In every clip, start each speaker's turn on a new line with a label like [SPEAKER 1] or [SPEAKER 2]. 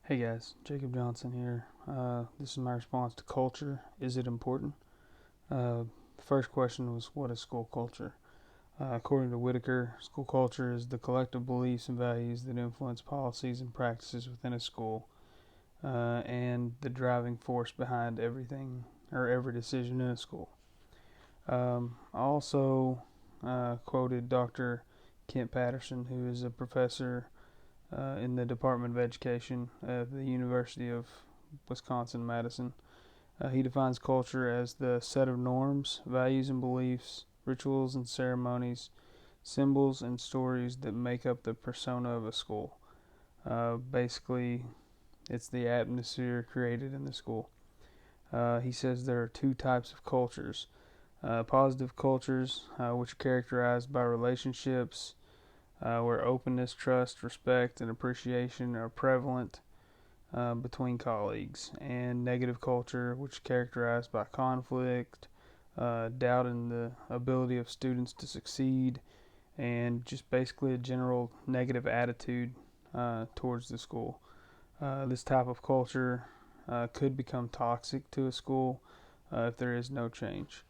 [SPEAKER 1] Hey guys, Jacob Johnson here. This is my response to culture. Is it important? The first question was, what is school culture? According to Whitaker, school culture is the collective beliefs and values that influence policies and practices within a school, and the driving force behind everything or every decision in a school. I also quoted Dr. Kent Patterson, who is a professor in the Department of Education at the University of Wisconsin-Madison. He defines culture as the set of norms, values and beliefs, rituals and ceremonies, symbols and stories that make up the persona of a school. Basically, it's the atmosphere created in the school. He says there are two types of cultures. Positive cultures, which are characterized by relationships, where openness, trust, respect, and appreciation are prevalent between colleagues, and negative culture, which is characterized by conflict, doubt in the ability of students to succeed, and just basically a general negative attitude towards the school. This type of culture could become toxic to a school if there is no change.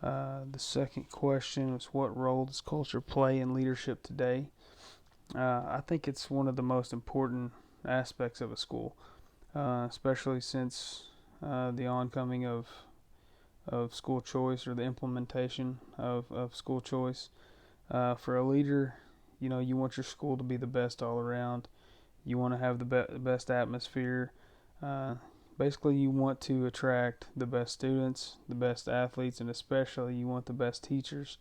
[SPEAKER 1] The second question was, what role does culture play in leadership today? I think it's one of the most important aspects of a school, especially since the oncoming of school choice, or the implementation of school choice. For a leader, you want your school to be the best all around. You want to have the best atmosphere. Basically, you want to attract the best students, the best athletes, and especially you want the best teachers,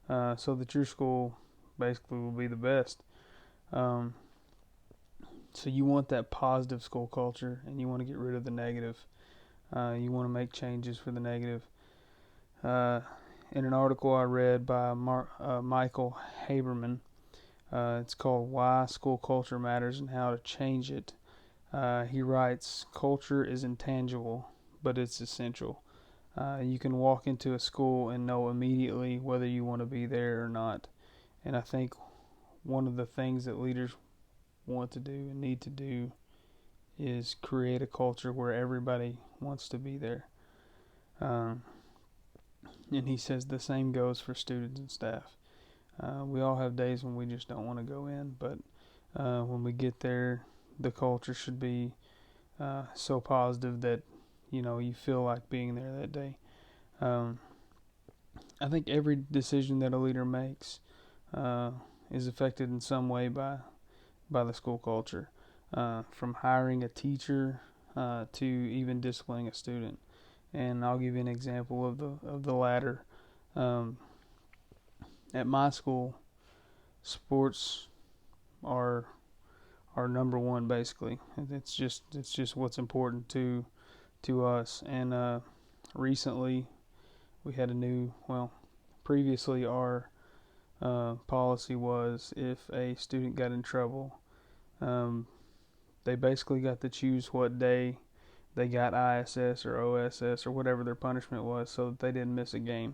[SPEAKER 1] so that your school basically will be the best. Um, so you want that positive school culture, and you want to get rid of the negative. You want to make changes for the negative. In an article I read by Michael Haberman, it's called "Why School Culture Matters and How to Change It." He writes, culture is intangible, but it's essential. You can walk into a school and know immediately whether you want to be there or not. And I think one of the things that leaders want to do and need to do is create a culture where everybody wants to be there. Um, and he says the same goes for students and staff. We all have days when we just don't want to go in, but when we get there, the culture should be so positive that you feel like being there that day. I think every decision that a leader makes is affected in some way by the school culture, from hiring a teacher to even disciplining a student. And I'll give you an example of the latter. Um, at my school, sports are number one. Basically, it's just what's important to us. And recently, we had a new. Well, previously our policy was, if a student got in trouble, they basically got to choose what day they got ISS or OSS or whatever their punishment was, so that they didn't miss a game.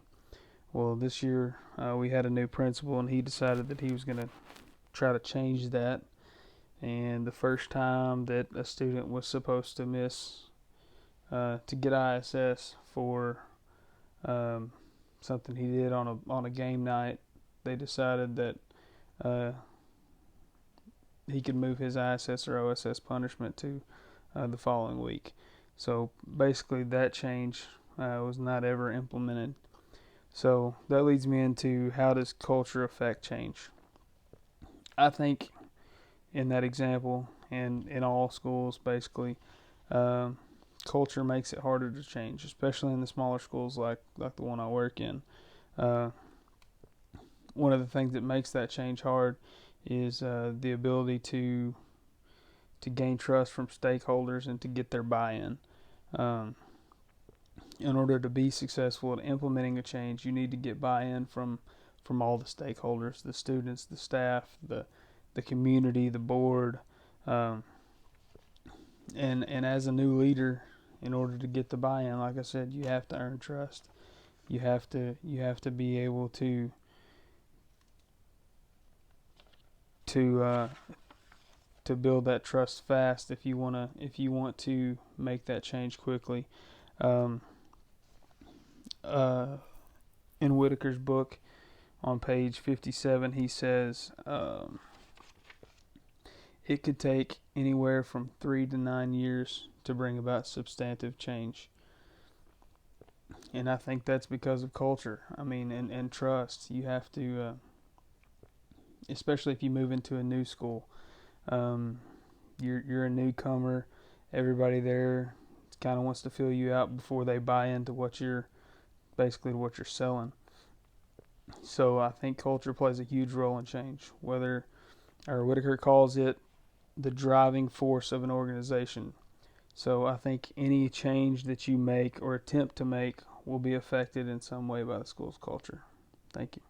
[SPEAKER 1] Well, this year we had a new principal, and he decided that he was going to try to change that. And the first time that a student was supposed to miss to get ISS for something he did on a game night, they decided that he could move his ISS or OSS punishment to the following week. So basically, that change was not ever implemented. So that leads me into, how does culture affect change? I think in that example, and in all schools, basically, culture makes it harder to change, especially in the smaller schools like the one I work in. One of the things that makes that change hard is the ability to gain trust from stakeholders and to get their buy-in. In order to be successful at implementing a change, you need to get buy-in from all the stakeholders: the students, the staff, the community, the board. And as a new leader, in order to get the buy-in, like I said, you have to earn trust. You have to be able to to build that trust fast if you want to make that change quickly. Um, in Whitaker's book on page 57, he says it could take anywhere from 3 to 9 years to bring about substantive change. And I think that's because of culture. I mean, and trust. You have to, especially if you move into a new school. You're a newcomer. Everybody there kind of wants to fill you out before they buy into what you're selling. So I think culture plays a huge role in change. Whitaker calls it the driving force of an organization. So I think any change that you make or attempt to make will be affected in some way by the school's culture. Thank you.